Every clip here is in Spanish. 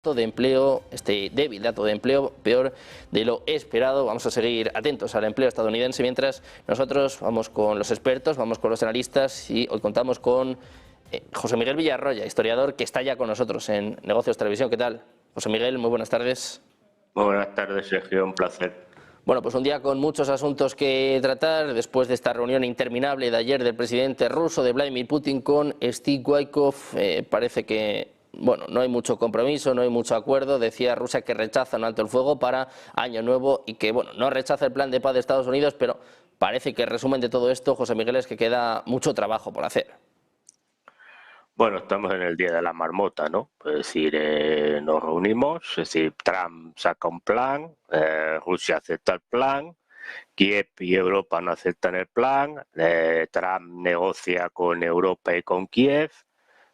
de empleo, este débil dato de empleo, peor de lo esperado. Vamos a seguir atentos al empleo estadounidense mientras nosotros vamos con los expertos, vamos con los analistas y hoy contamos con José Miguel Villarroya, historiador, que está ya con nosotros en Negocios Televisión. ¿Qué tal? José Miguel, muy buenas tardes. Muy buenas tardes, Sergio, un placer. Bueno, pues un día con muchos asuntos que tratar después de esta reunión interminable de ayer del presidente ruso, de Vladimir Putin, con Steve Witkoff. Parece que no hay mucho compromiso, no hay mucho acuerdo. Decía Rusia que rechaza un alto el fuego para Año Nuevo y que no rechaza el plan de paz de Estados Unidos, pero parece que el resumen de todo esto, José Miguel, es que queda mucho trabajo por hacer. Bueno, estamos en el día de la marmota, ¿no? Es decir, nos reunimos, es decir, Trump saca un plan, Rusia acepta el plan, Kiev y Europa no aceptan el plan, Trump negocia con Europa y con Kiev,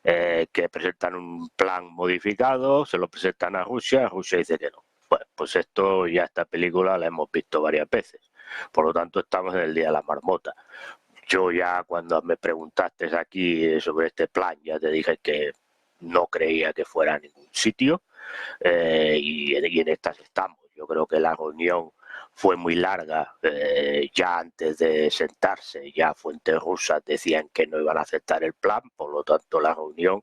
que presentan un plan modificado, se lo presentan a Rusia dice que no. Bueno, pues esta película la hemos visto varias veces, por lo tanto estamos en el día de la marmota. Yo ya cuando me preguntaste aquí sobre este plan, ya te dije que no creía que fuera a ningún sitio y en estas estamos. Yo creo que la reunión fue muy larga, ya antes de sentarse, ya fuentes rusas decían que no iban a aceptar el plan, por lo tanto la reunión,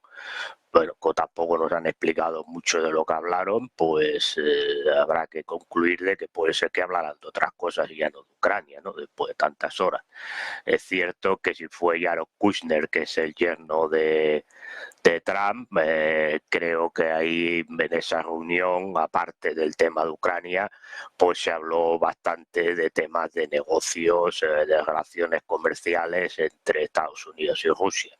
bueno, tampoco nos han explicado mucho de lo que hablaron, pues habrá que concluir de que puede ser que hablaran de otras cosas y ya no de Ucrania, ¿no? Después de tantas horas. Es cierto que si fue Jared Kushner, que es el yerno de Trump, creo que ahí en esa reunión, aparte del tema de Ucrania, pues se habló bastante de temas de negocios, de relaciones comerciales entre Estados Unidos y Rusia,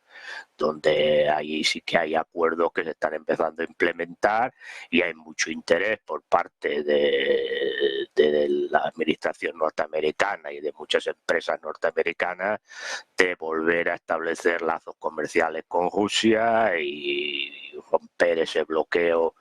donde ahí sí que hay acuerdos que se están empezando a implementar y hay mucho interés por parte de la administración norteamericana y de muchas empresas norteamericanas de volver a establecer lazos comerciales con Rusia y romper ese bloqueo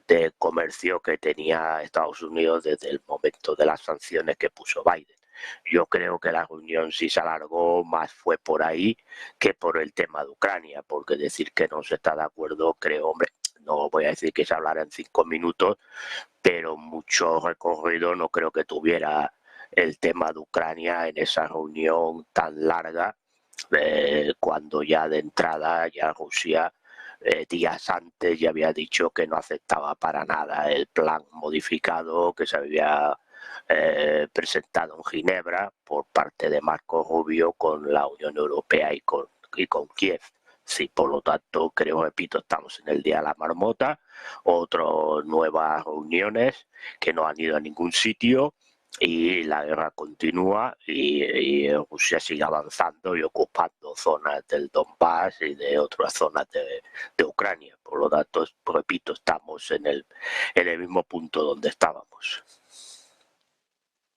de comercio que tenía Estados Unidos desde el momento de las sanciones que puso Biden. Yo creo que la reunión, si se alargó más, fue por ahí que por el tema de Ucrania, porque decir que no se está de acuerdo, creo, hombre, no voy a decir que se hablara en 5 minutos, pero mucho recorrido no creo que tuviera el tema de Ucrania en esa reunión tan larga, cuando ya de entrada ya Rusia días antes ya había dicho que no aceptaba para nada el plan modificado que se había presentado en Ginebra por parte de Marco Rubio con la Unión Europea y con Kiev. Sí, por lo tanto, creo, repito, estamos en el día de la marmota, otras nuevas reuniones que no han ido a ningún sitio y la guerra continúa y Rusia sigue avanzando y ocupando zonas del Donbass y de otras zonas de Ucrania. Por lo tanto, repito, estamos en el mismo punto donde estábamos.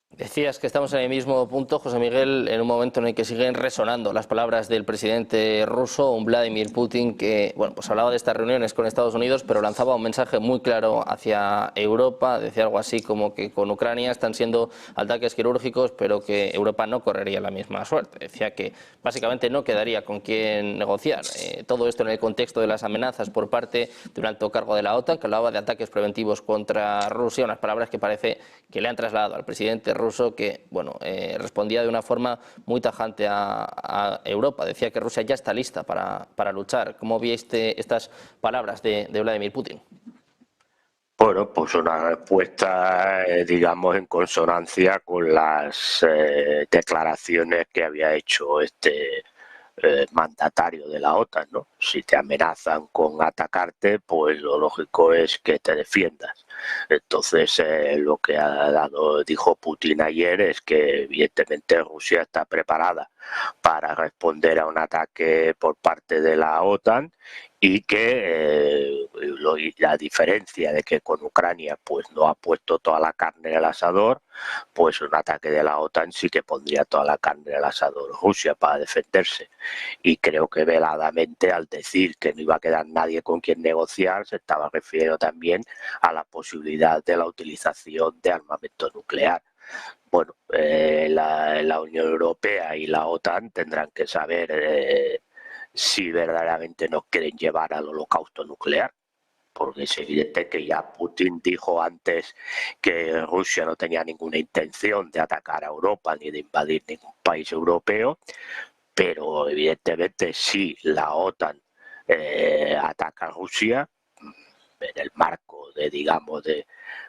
Decías que estamos en el mismo punto, José Miguel, en un momento en el que siguen resonando las palabras del presidente ruso, un Vladimir Putin, que pues hablaba de estas reuniones con Estados Unidos, pero lanzaba un mensaje muy claro hacia Europa. Decía algo así como que con Ucrania están siendo ataques quirúrgicos, pero que Europa no correría la misma suerte. Decía que básicamente no quedaría con quién negociar. Todo esto en el contexto de las amenazas por parte de un alto cargo de la OTAN, que hablaba de ataques preventivos contra Rusia, unas palabras que parece que le han trasladado al presidente ruso, que respondía de una forma muy tajante a Europa. Decía que Rusia ya está lista para luchar. ¿Cómo viste estas palabras de Vladimir Putin? Bueno, pues una respuesta, digamos, en consonancia con las declaraciones que había hecho este mandatario de la OTAN, ¿no? Si te amenazan con atacarte, pues lo lógico es que te defiendas. Entonces, lo que dijo Putin ayer es que evidentemente Rusia está preparada para responder a un ataque por parte de la OTAN y que la diferencia de que con Ucrania pues no ha puesto toda la carne en el asador, pues un ataque de la OTAN sí que pondría toda la carne en el asador Rusia para defenderse. Y creo que veladamente, al decir que no iba a quedar nadie con quien negociar, se estaba refiriendo también a la posibilidad de la utilización de armamento nuclear. Bueno, la Unión Europea y la OTAN tendrán que saber si verdaderamente nos quieren llevar al holocausto nuclear, porque es evidente que ya Putin dijo antes que Rusia no tenía ninguna intención de atacar a Europa ni de invadir ningún país europeo, pero evidentemente si la OTAN ataca a Rusia en el marco de, digamos,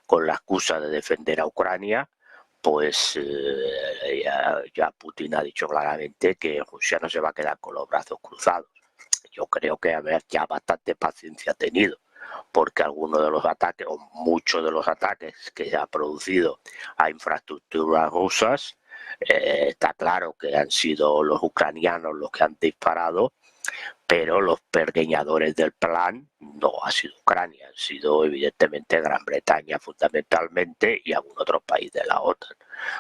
con la excusa de defender a Ucrania, pues ya Putin ha dicho claramente que Rusia no se va a quedar con los brazos cruzados. Yo creo que ya bastante paciencia ha tenido, porque algunos de los ataques, o muchos de los ataques que se ha producido a infraestructuras rusas, está claro que han sido los ucranianos los que han disparado, pero los pergeñadores del plan no ha sido Ucrania, han sido evidentemente Gran Bretaña fundamentalmente y algún otro país de la OTAN.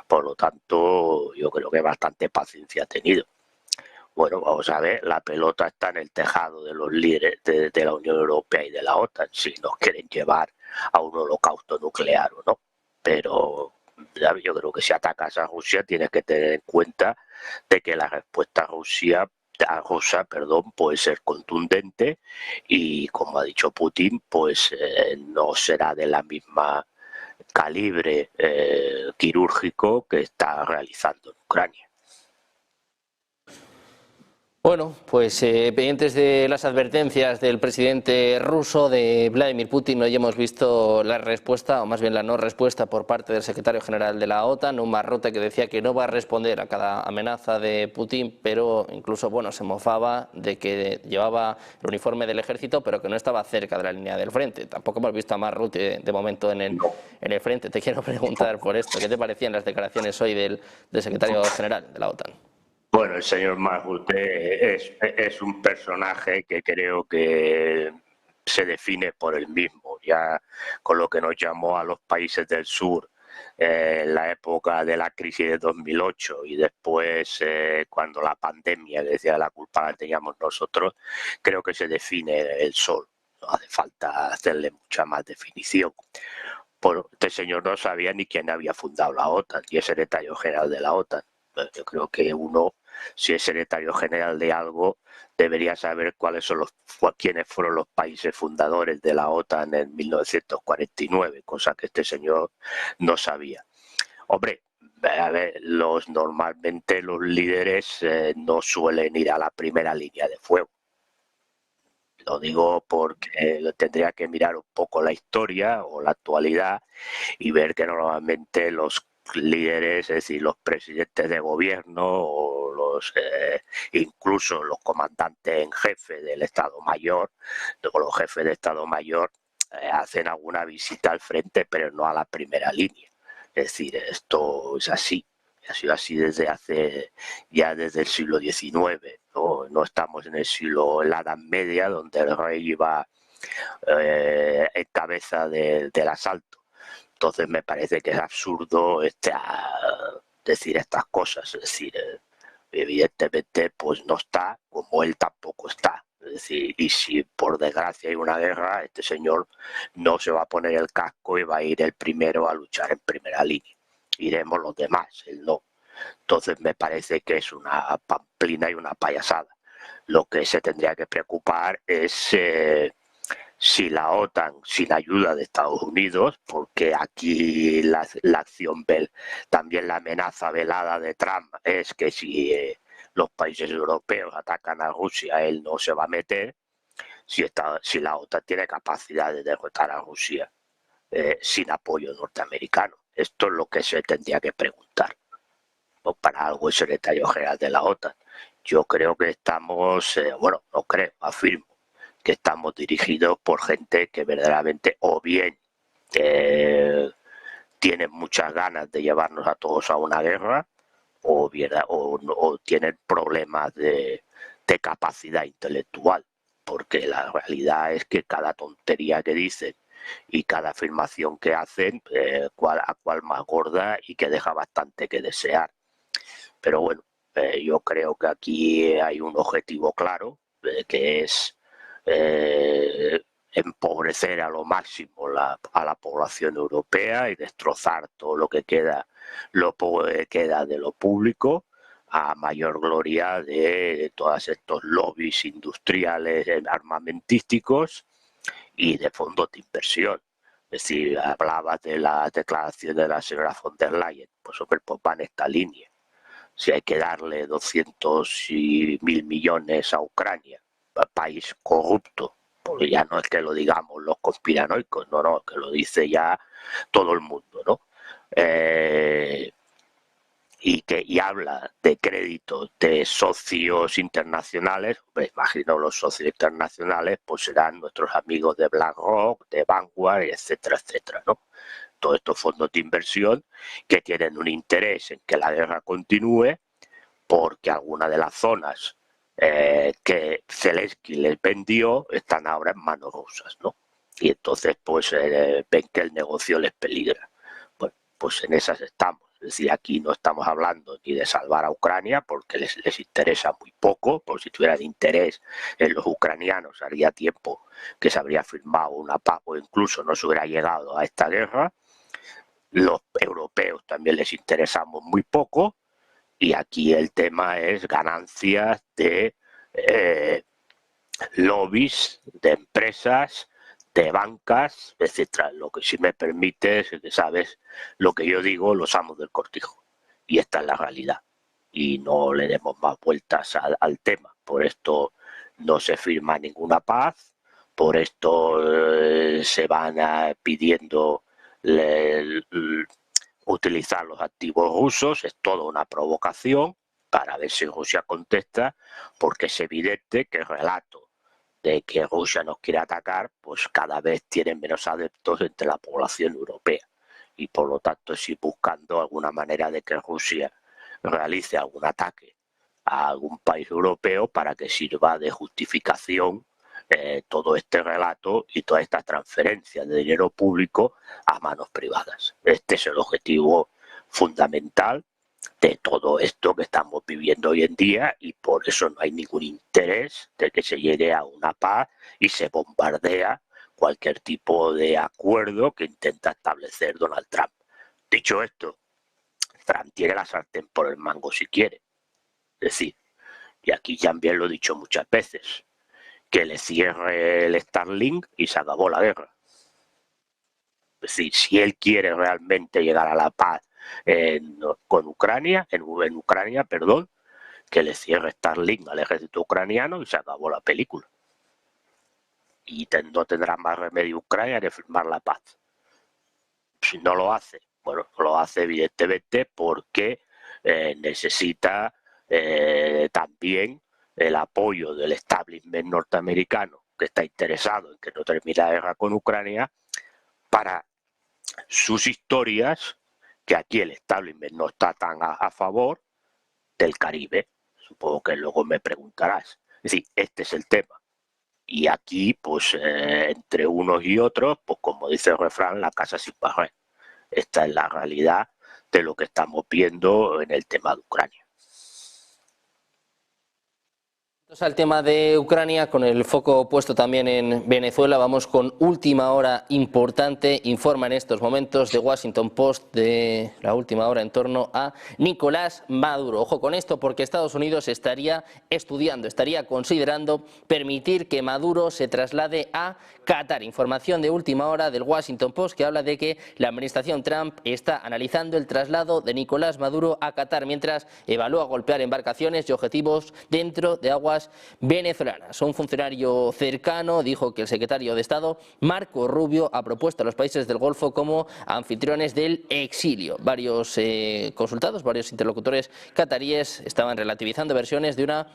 Por lo tanto, yo creo que bastante paciencia ha tenido. Bueno, vamos a ver, la pelota está en el tejado de los líderes de la Unión Europea y de la OTAN, si nos quieren llevar a un holocausto nuclear o no. Pero yo creo que si atacas a Rusia tienes que tener en cuenta de que la respuesta rusa puede ser contundente y, como ha dicho Putin, pues no será de la misma calibre quirúrgico que está realizando en Ucrania. Bueno, pues pendientes de las advertencias del presidente ruso, de Vladimir Putin, hoy hemos visto la respuesta, o más bien la no respuesta por parte del secretario general de la OTAN, un Marrote que decía que no va a responder a cada amenaza de Putin, pero incluso se mofaba de que llevaba el uniforme del ejército, pero que no estaba cerca de la línea del frente. Tampoco hemos visto a Marrote de momento en el frente. Te quiero preguntar por esto, ¿qué te parecían las declaraciones hoy del secretario general de la OTAN? Bueno, el señor Marrute es un personaje que creo que se define por él mismo, ya con lo que nos llamó a los países del sur en la época de la crisis de 2008 y después cuando la pandemia, que decía la culpa la teníamos nosotros, creo que se define el sol. No hace falta hacerle mucha más definición. Este señor no sabía ni quién había fundado la OTAN, y es secretario general de la OTAN. Yo creo que uno, si es secretario general de algo, debería saber quiénes fueron los países fundadores de la OTAN en 1949, cosa que este señor no sabía. Hombre, a ver, normalmente los líderes no suelen ir a la primera línea de fuego. Lo digo porque tendría que mirar un poco la historia o la actualidad y ver que normalmente los líderes, es decir, los presidentes de gobierno o incluso los comandantes en jefe del Estado Mayor, o los jefes de Estado Mayor, hacen alguna visita al frente, pero no a la primera línea. Es decir, esto es así. Ha sido así desde el siglo XIX. No estamos en la Edad Media, donde el rey iba en cabeza del asalto. Entonces me parece que es absurdo decir estas cosas. Es decir, evidentemente pues no está, como él tampoco está. Es decir, y si por desgracia hay una guerra, este señor no se va a poner el casco y va a ir el primero a luchar en primera línea. Iremos los demás, él no. Entonces me parece que es una pamplina y una payasada. Lo que se tendría que preocupar es si la OTAN, sin ayuda de Estados Unidos, porque aquí la acción también la amenaza velada de Trump es que si los países europeos atacan a Rusia, él no se va a meter, si la OTAN tiene capacidad de derrotar a Rusia sin apoyo norteamericano. Esto es lo que se tendría que preguntar. O para algo el secretario general de la OTAN. Yo creo que estamos, no creo, afirmo, que estamos dirigidos por gente que verdaderamente o bien tienen muchas ganas de llevarnos a todos a una guerra o tienen problemas de capacidad intelectual, porque la realidad es que cada tontería que dicen y cada afirmación que hacen, a cual más gorda y que deja bastante que desear. Pero bueno, yo creo que aquí hay un objetivo claro, que es empobrecer a lo máximo a la población europea y destrozar todo lo que queda, lo poco que queda de lo público, a mayor gloria de todos estos lobbies industriales armamentísticos y de fondos de inversión. Es decir, hablabas de la declaración de la señora von der Leyen, pues hombre, pues va en esta línea. Si hay que darle 200 y 1.000 millones a Ucrania, país corrupto, porque ya no es que lo digamos los conspiranoicos, no, que lo dice ya todo el mundo, ¿no? Y habla de créditos de socios internacionales, me imagino los socios internacionales pues serán nuestros amigos de BlackRock, de Vanguard, etcétera, etcétera, ¿no? Todos estos fondos de inversión que tienen un interés en que la guerra continúe, porque algunas de las zonas que Zelensky les vendió están ahora en manos rusas, ¿no? Y entonces pues ven que el negocio les peligra. Bueno, pues en esas estamos. Es decir, aquí no estamos hablando ni de salvar a Ucrania porque les interesa muy poco, por si tuvieran interés en los ucranianos haría tiempo que se habría firmado una paz o incluso no se hubiera llegado a esta guerra. Los europeos también les interesamos muy poco y aquí el tema es ganancias de lobbies, de empresas, de bancas, etcétera. Lo que sí me permite es que sabes lo que yo digo, los amos del cortijo. Y esta es la realidad. Y no le demos más vueltas al tema. Por esto no se firma ninguna paz, por esto se van pidiendo utilizar los activos rusos, es toda una provocación para ver si Rusia contesta, porque es evidente que el relato de que Rusia nos quiere atacar, pues cada vez tienen menos adeptos entre la población europea. Y por lo tanto, es ir buscando alguna manera de que Rusia realice algún ataque a algún país europeo para que sirva de justificación todo este relato y toda esta transferencia de dinero público a manos privadas. Este es el objetivo fundamental de todo esto que estamos viviendo hoy en día y por eso no hay ningún interés de que se llegue a una paz y se bombardea cualquier tipo de acuerdo que intenta establecer Donald Trump. Dicho esto, Trump tiene la sartén por el mango si quiere. Es decir, y aquí también lo he dicho muchas veces, que le cierre el Starlink y se acabó la guerra. Es decir, si él quiere realmente llegar a la paz con Ucrania, en Ucrania, perdón, que le cierre Starlink al ejército ucraniano y se acabó la película. Y no tendrá más remedio Ucrania que firmar la paz. Si no lo hace, bueno, no lo hace evidentemente porque necesita también el apoyo del establishment norteamericano que está interesado en que no termine la guerra con Ucrania para sus historias, que aquí el establishment no está tan a favor del Caribe. Supongo que luego me preguntarás. Es decir, este es el tema. Y aquí, pues, entre unos y otros, pues como dice el refrán, la casa sin barrer. Esta es la realidad de lo que estamos viendo en el tema de Ucrania. Al tema de Ucrania, con el foco puesto también en Venezuela, vamos con última hora importante. Informa en estos momentos The Washington Post de la última hora en torno a Nicolás Maduro. Ojo con esto porque Estados Unidos estaría estudiando, estaría considerando permitir que Maduro se traslade a Qatar. Información de última hora del Washington Post que habla de que la administración Trump está analizando el traslado de Nicolás Maduro a Qatar mientras evalúa golpear embarcaciones y objetivos dentro de aguas venezolanas. Un funcionario cercano dijo que el secretario de Estado, Marco Rubio, ha propuesto a los países del Golfo como anfitriones del exilio. Varios consultados, varios interlocutores cataríes estaban relativizando versiones de una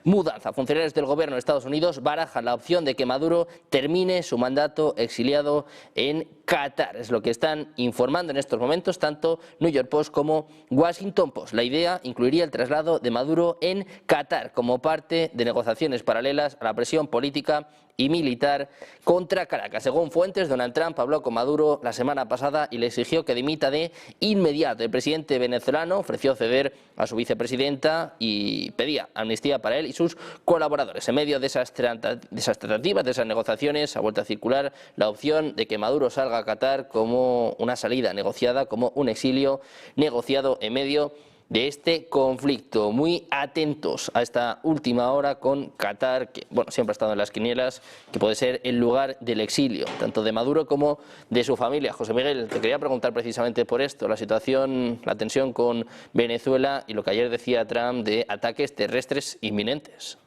mudanza. Funcionarios del gobierno de Estados Unidos barajan la opción de que Maduro termine su mandato exiliado en Qatar. Es lo que están informando en estos momentos tanto New York Post como Washington Post. La idea incluiría el traslado de Maduro en Qatar como parte de negociaciones paralelas a la presión política y militar contra Caracas. Según fuentes, Donald Trump habló con Maduro la semana pasada y le exigió que dimita de inmediato. El presidente venezolano ofreció ceder a su vicepresidenta y pedía amnistía para él y sus colaboradores. En medio de esas tratativas, de esas negociaciones, ha vuelto a circular la opción de que Maduro salga a Qatar como una salida negociada, como un exilio negociado en medio de este conflicto. Muy atentos a esta última hora con Qatar, que bueno, siempre ha estado en las quinielas, que puede ser el lugar del exilio, tanto de Maduro como de su familia. José Miguel, te quería preguntar precisamente por esto, la situación, la tensión con Venezuela y lo que ayer decía Trump de ataques terrestres inminentes.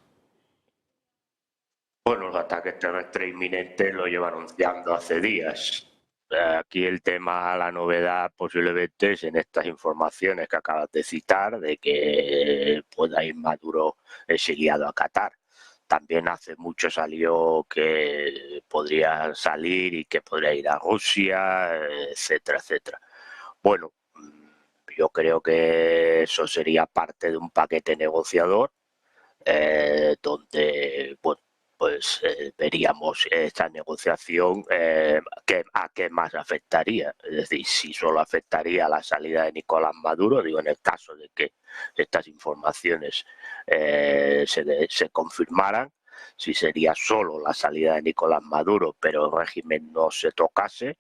Bueno, los ataques terrestres inminentes lo lleva anunciando hace días. Aquí el tema, la novedad posiblemente es en estas informaciones que acabas de citar, de que pueda ir Maduro exiliado a Qatar. También hace mucho salió que podría salir y que podría ir a Rusia, etcétera, etcétera. Bueno, yo creo que eso sería parte de un paquete negociador donde bueno, pues veríamos esta negociación a qué más afectaría. Es decir, si solo afectaría a la salida de Nicolás Maduro, digo, en el caso de que estas informaciones se confirmaran, si sería solo la salida de Nicolás Maduro, pero el régimen no se tocase,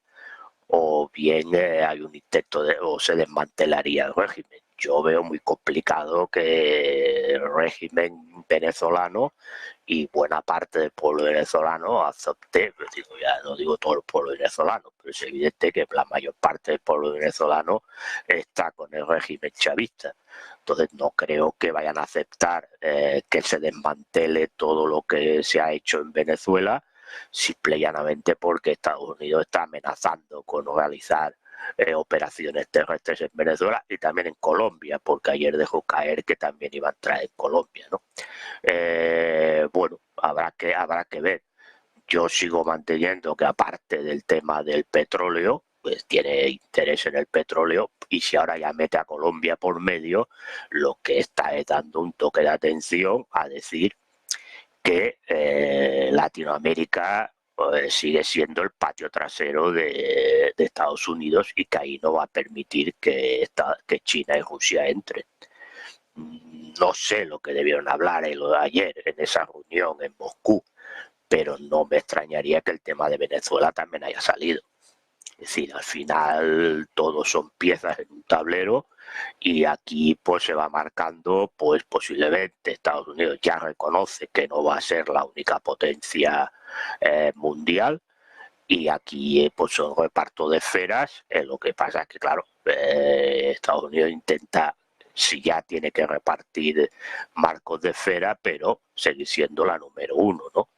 o bien hay un intento o se desmantelaría el régimen. Yo veo muy complicado que el régimen venezolano y buena parte del pueblo venezolano acepte, digo, ya no digo todo el pueblo venezolano, pero es evidente que la mayor parte del pueblo venezolano está con el régimen chavista. Entonces no creo que vayan a aceptar que se desmantele todo lo que se ha hecho en Venezuela, simple y llanamente porque Estados Unidos está amenazando con realizar operaciones terrestres en Venezuela y también en Colombia, porque ayer dejó caer que también iba a entrar en Colombia, ¿no? Bueno, habrá que ver. Yo sigo manteniendo que aparte del tema del petróleo, pues tiene interés en el petróleo, y si ahora ya mete a Colombia por medio, lo que está es dando un toque de atención a decir que Latinoamérica sigue siendo el patio trasero de Estados Unidos y que ahí no va a permitir que China y Rusia entren. No sé lo que debieron hablar ayer en esa reunión en Moscú, pero no me extrañaría que el tema de Venezuela también haya salido. Es decir, al final todos son piezas en un tablero y aquí pues se va marcando, pues posiblemente Estados Unidos ya reconoce que no va a ser la única potencia mundial, y aquí pues son reparto de esferas. Lo que pasa es que claro, Estados Unidos intenta, si ya tiene que repartir marcos de esfera, pero seguir siendo la número uno, ¿no?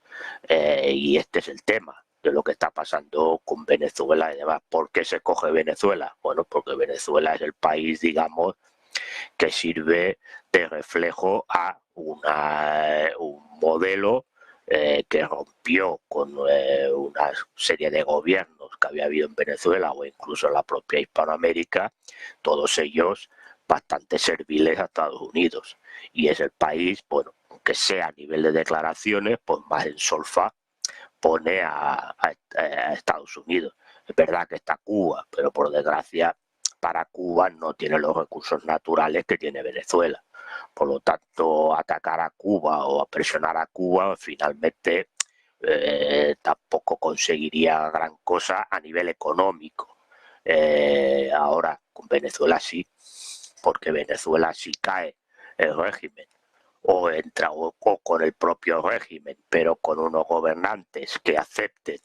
Y este es el tema de lo que está pasando con Venezuela y demás. ¿Por qué se coge Venezuela? Bueno, porque Venezuela es el país, digamos, que sirve de reflejo a un modelo que rompió con una serie de gobiernos que había habido en Venezuela o incluso en la propia Hispanoamérica, todos ellos bastante serviles a Estados Unidos. Y es el país, bueno, aunque sea a nivel de declaraciones, pues más en solfa pone a Estados Unidos. Es verdad que está Cuba, pero por desgracia para Cuba no tiene los recursos naturales que tiene Venezuela. Por lo tanto, atacar a Cuba o a presionar a Cuba finalmente tampoco conseguiría gran cosa a nivel económico. Ahora con Venezuela sí, porque Venezuela sí cae el régimen o entra o con el propio régimen, pero con unos gobernantes que acepten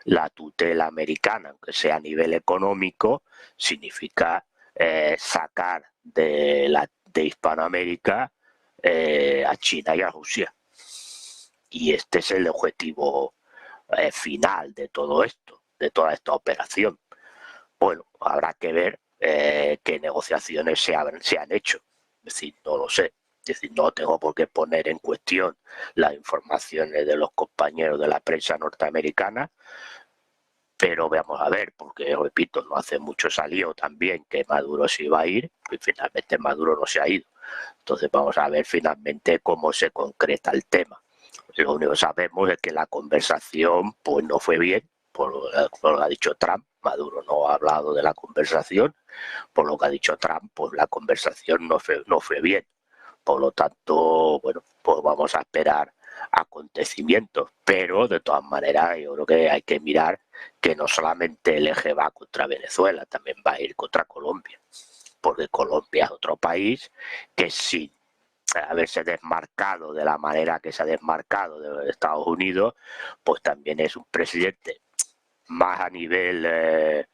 la tutela americana, aunque sea a nivel económico, significa sacar de Hispanoamérica a China y a Rusia. Y este es el objetivo final de todo esto, de toda esta operación. Bueno, habrá que ver qué negociaciones se han hecho. Es decir, no lo sé. Es decir, no tengo por qué poner en cuestión las informaciones de los compañeros de la prensa norteamericana, pero vamos a ver, porque repito, no hace mucho salió también que Maduro se iba a ir y finalmente Maduro no se ha ido. Entonces vamos a ver finalmente cómo se concreta el tema. Lo único que sabemos es que la conversación pues no fue bien, por lo que ha dicho Trump. Maduro no ha hablado de la conversación, por lo que ha dicho Trump, pues la conversación no fue bien. Por lo tanto, bueno, pues vamos a esperar acontecimientos, pero de todas maneras yo creo que hay que mirar que no solamente el eje va contra Venezuela, también va a ir contra Colombia, porque Colombia es otro país que sin haberse desmarcado de la manera que se ha desmarcado de Estados Unidos, pues también es un presidente más a nivel,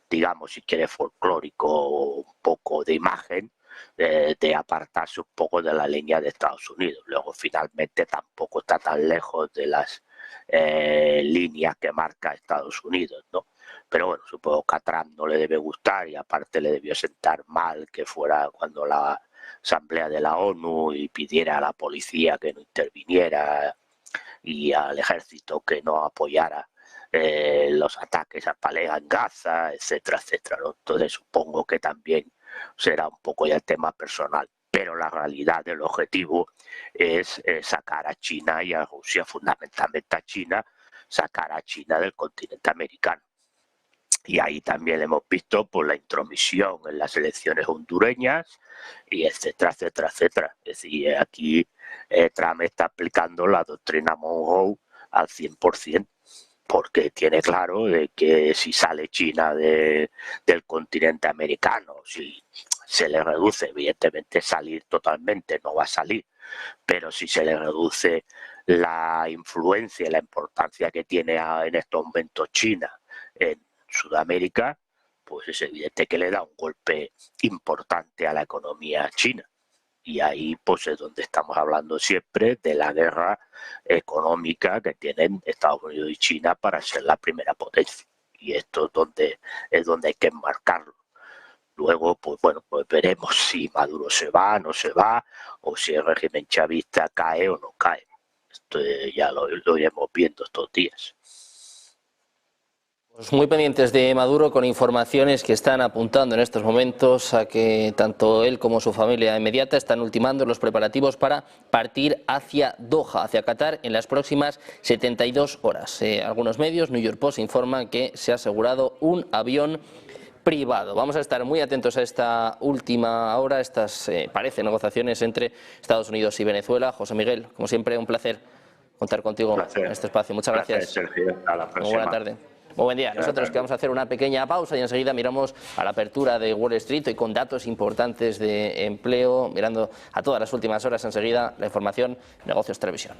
digamos, si quiere, folclórico, un poco de imagen, de apartarse un poco de la línea de Estados Unidos. Luego, finalmente, tampoco está tan lejos de las líneas que marca Estados Unidos, ¿no? Pero bueno, supongo que a Trump no le debe gustar y aparte le debió sentar mal que fuera cuando la Asamblea de la ONU y pidiera a la policía que no interviniera y al ejército que no apoyara los ataques a Palea en Gaza, etcétera, etcétera, ¿no? Entonces supongo que también será un poco ya el tema personal, pero la realidad del objetivo es sacar a China y a Rusia, fundamentalmente a China, sacar a China del continente americano. Y ahí también hemos visto pues, la intromisión en las elecciones hondureñas, y etcétera, etcétera, etcétera. Es decir, aquí Trump está aplicando la doctrina Monroe al 100%, porque tiene claro de que si sale China del continente americano, si se le reduce, evidentemente salir totalmente no va a salir, pero si se le reduce la influencia y la importancia que tiene en estos momentos China en Sudamérica, pues es evidente que le da un golpe importante a la economía china. Y ahí pues es donde estamos hablando siempre de la guerra económica que tienen Estados Unidos y China para ser la primera potencia. Y esto es donde hay que enmarcarlo. Luego, pues bueno, pues veremos si Maduro se va, no se va, o si el régimen chavista cae o no cae. Esto ya lo iremos viendo estos días. Pues muy pendientes de Maduro, con informaciones que están apuntando en estos momentos a que tanto él como su familia inmediata están ultimando los preparativos para partir hacia Doha, hacia Qatar, en las próximas 72 horas. Algunos medios, New York Post, informan que se ha asegurado un avión privado. Vamos a estar muy atentos a esta última hora, estas parece negociaciones entre Estados Unidos y Venezuela. José Miguel, como siempre, un placer contar contigo en este espacio. Muchas gracias. Sergio. Hasta la próxima. Muy buena tarde. Muy buen día. Nosotros que vamos a hacer una pequeña pausa y enseguida miramos a la apertura de Wall Street y con datos importantes de empleo, mirando a todas las últimas horas enseguida la información Negocios Televisión.